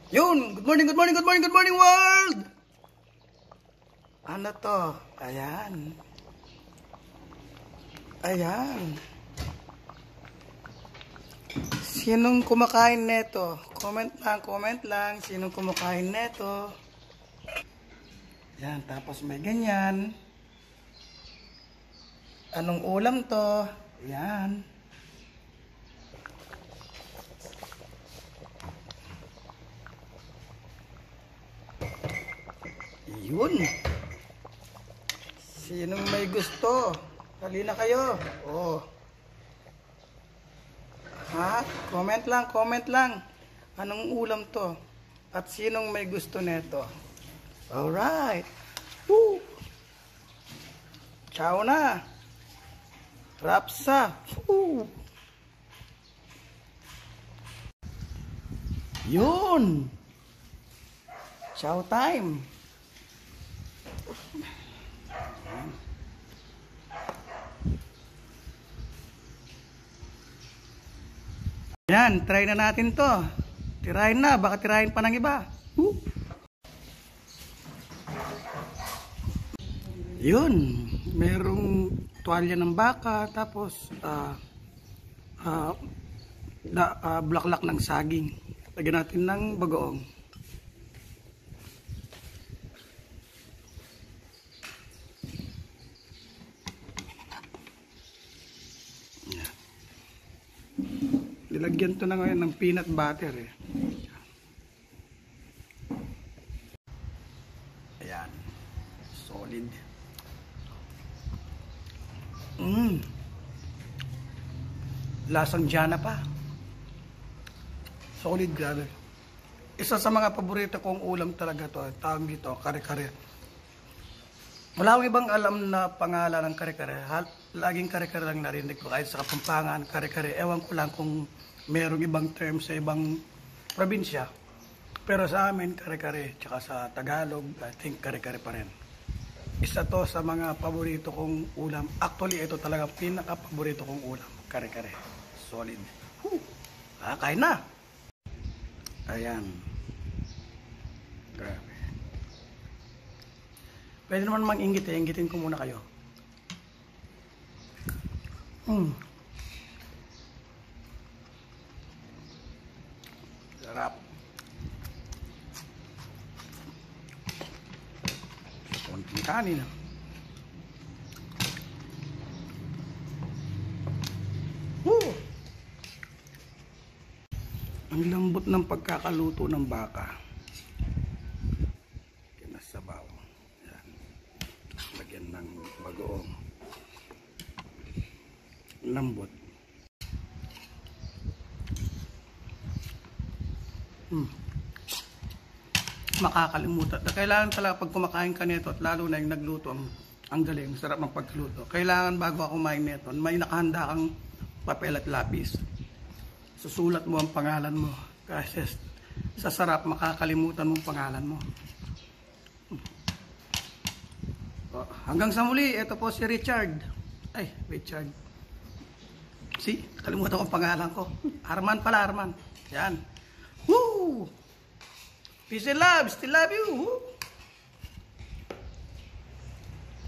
Yun! Good morning, good morning, good morning, good morning world! Ano to? Ayan. Ayan. Sinong kumakain neto? Comment lang. Sinong kumakain neto? Ayan, tapos may ganyan. Anong ulam to? Ayan. Yun. Sinong may gusto? Halina kayo. Oh. Ha? Comment lang. Anong ulam to? At sinong may gusto neto? Alright. Woo! Ciao na. Rapsa. Woo! Yun. Ciao time. Yan, try na natin to. Tirahin na, baka tirahin pa ng iba. Yun, merong tuwalya ng baka, tapos bulaklak ng saging. Lagyan natin ng bagoong. Nilagyan to na ngayon ng peanut butter eh. Ayan. Solid. Lasang Jana pa. Solid, grabe. Isa sa mga paborito kong ulam talaga to. Tawag dito, kare-kare. Wala akong ibang alam na pangalan ng kare-kare. Laging kare-kare lang narinig ko. Kahit sa Kapampangan, kare-kare. Ewan ko lang kung merong ibang term sa ibang probinsya. Pero sa amin, kare-kare. Tsaka sa Tagalog, I think kare-kare pa rin. Isa to sa mga paborito kong ulam. Actually, ito talaga pinaka-paborito kong ulam. Kare-kare. Solid. Kain na! Ayan. Grabe. Pwede naman mang-ingit eh. Ingitin ko muna kayo. Sarap. Konting kanin. Ang lambot ng pagkakaluto ng baka. Kinasabaw. Yan. Lagyan ng bagoong. Lambot. Makakalimutan. Kailangan talaga pag kumakain ka nito at lalo na yung nagluto, ang galing, sarap ng pagluto. Kailangan bago ako kumain nito, may nakahanda kang papel at lapis. Susulat mo ang pangalan mo kasi sa sarap makakalimutan mo ang pangalan mo. Hanggang sa muli, ito po si Richard. Ay, Richard. See, kalimutan ko ang pangalan ko. Arman pala, Arman. Yan. Woo! Peace and love. Still love you. Woo!